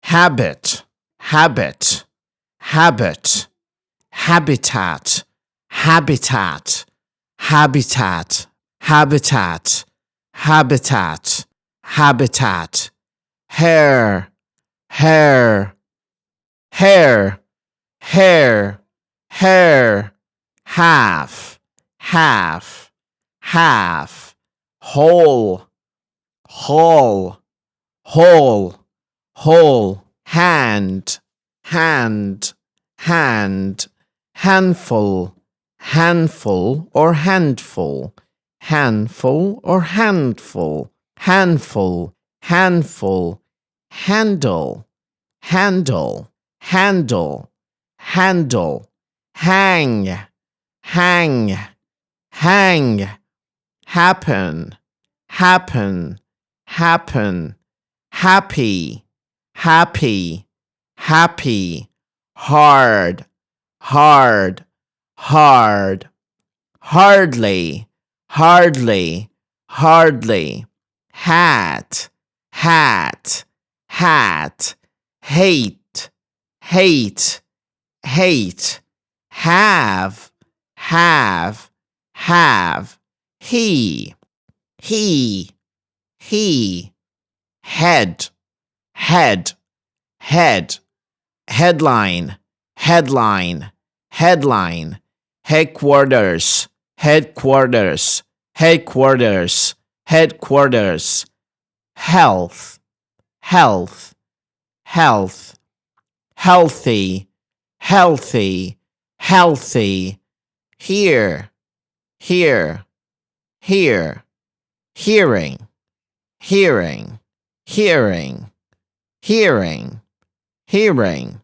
habit, habit, habit, habitat, habitat, habitat, habitat, habitat, habitat, hair, hair, hair, hair, hair, half, half, half, whole, whole, whole, whole, hand, hand, hand, handful, handful or handful, handful or handful, handful, handful, handle, handle, handle, handle, hang, hang, hang, happen, happen, happen, happy, happy, happy, hard, hard, hard, hardly, hardly, hardly, hat, hat, hat, hate, hate, hate, have, have, have, he, head, head, head, headline, headline, headline, headquarters, headquarters, headquarters, headquarters, health, health, health, healthy, healthy, healthy, here, here, here, hearing, hearing, hearing, hearing, hearing,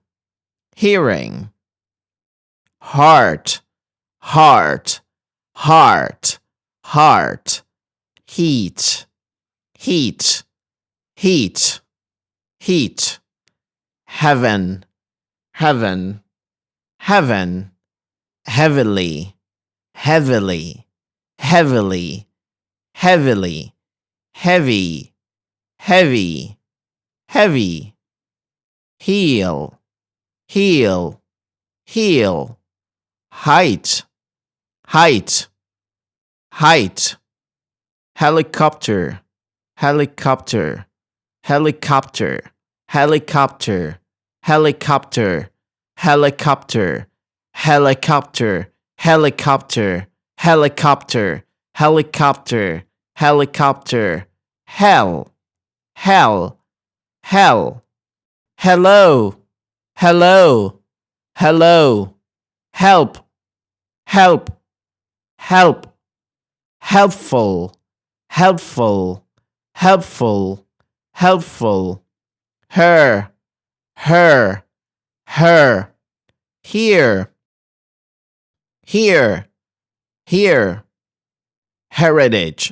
hearing, heart, heart, heart, heart, heat, heat, heat, heat, heaven, heaven, heaven, heavily, heavily, heavily, heavily, heavy, heavy, heavy, heel, heel, heel, height, height, height, helicopter, helicopter, helicopter, helicopter, helicopter, helicopter, helicopter, helicopter, helicopter, helicopter, helicopter, hell, hell, hell, hello, hello, hello, help, help, help, helpful, helpful, helpful, helpful, her, her, her, here, here, here, heritage,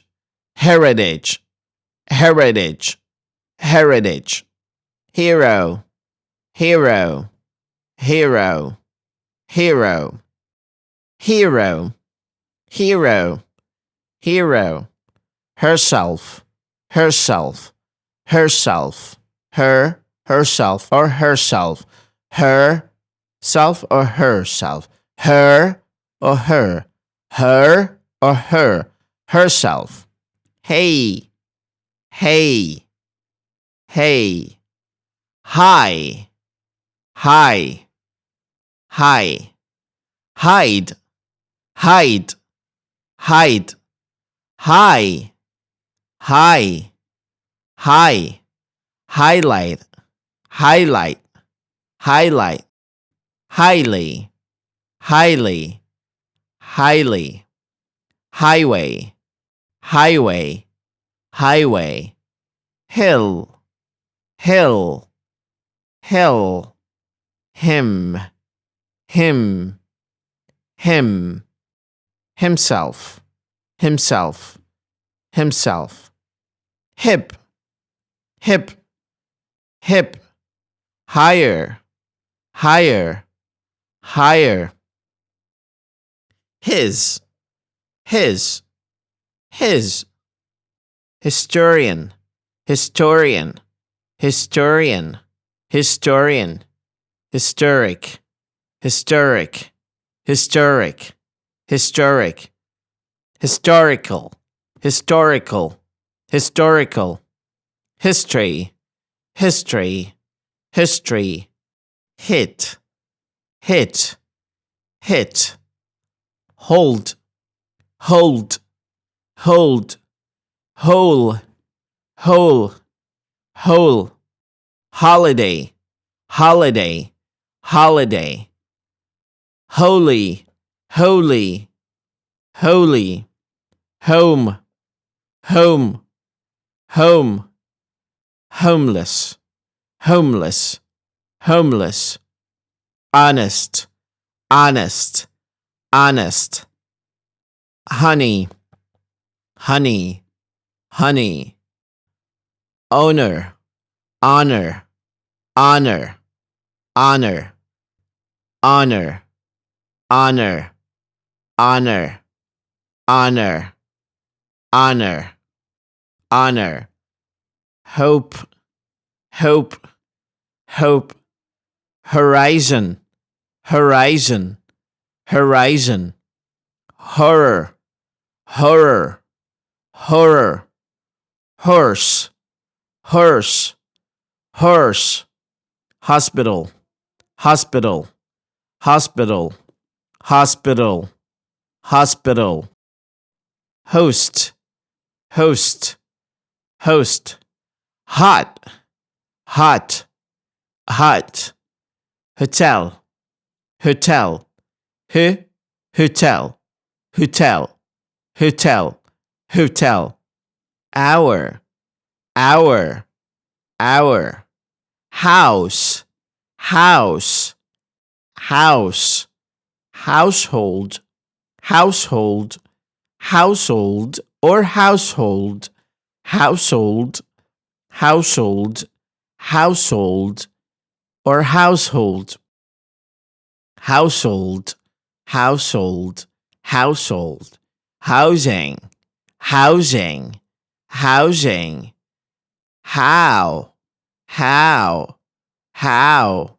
heritage, heritage, heritage, hero, hero, hero, hero, hero, hero, hero, herself, herself, herself, her, herself or herself, her, self or herself, her or her, her or her, herself, hey, hey, hey, high, high, high, hide, hide, hide, high, high, high, highlight, highlight, highlight, highly, highly, highly, highway, highway, highway, hill, hill, hill, him, him, him, himself, himself, himself, hip, hip, hip, higher, higher, higher, his, his, his, historian, historian, historian, historian, historic, historic, historic, historic, historical, historical, historical, history, history, history, hit, hit, hit, hold, hold, hold, whole, whole, whole, holiday, holiday, holiday, holy, holy, holy, home, home, home, homeless, homeless, homeless, honest, honest, honest, honey, honey, honey, owner, honor, honor, honor, honor, honor, honor, honor, honor, honor, hope, hope, hope, horizon, horizon, horizon, horror, horror, horror, horse, horse, horse, hospital, hospital, hospital, hospital, hospital, host, host, host, hot, hot, hot, hotel, hotel, hotel, hotel, hotel, hotel, hour, hour, hour, house, house, house, household, household, household or household, household, household, household or household, household, household, household, housing, housing, housing, how, how,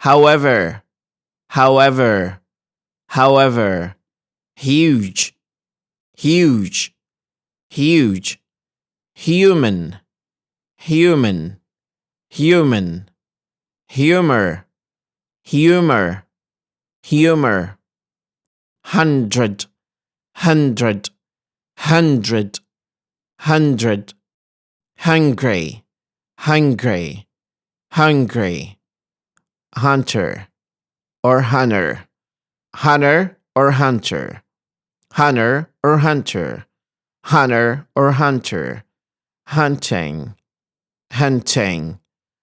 however, however, however, huge, huge, huge, human, human, human, humor, humor, humor, hundred, hundred, hundred, hundred, hungry, hungry, hungry, hunter or hunter, hunter or hunter, hunter or hunter, hunter or hunter, hunting, hunting,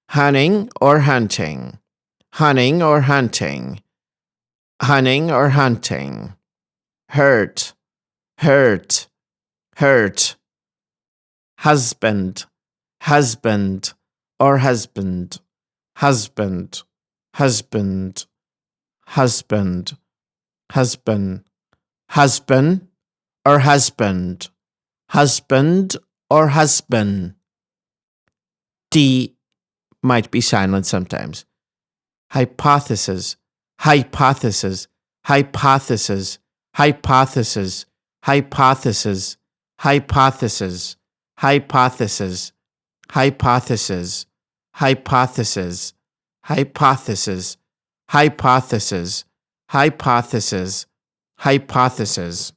hunting or hunting, hunting or hunting, hunting or hunting, hurt, hurt, hurt, husband, husband or husband, husband, husband, husband, husband, husband or husband, husband or husband. D might be silent sometimes. Hypothesis, hypothesis, hypothesis, hypothesis, hypothesis, hypothesis, hypothesis, hypothesis, hypothesis, hypothesis, hypothesis, hypothesis, hypothesis.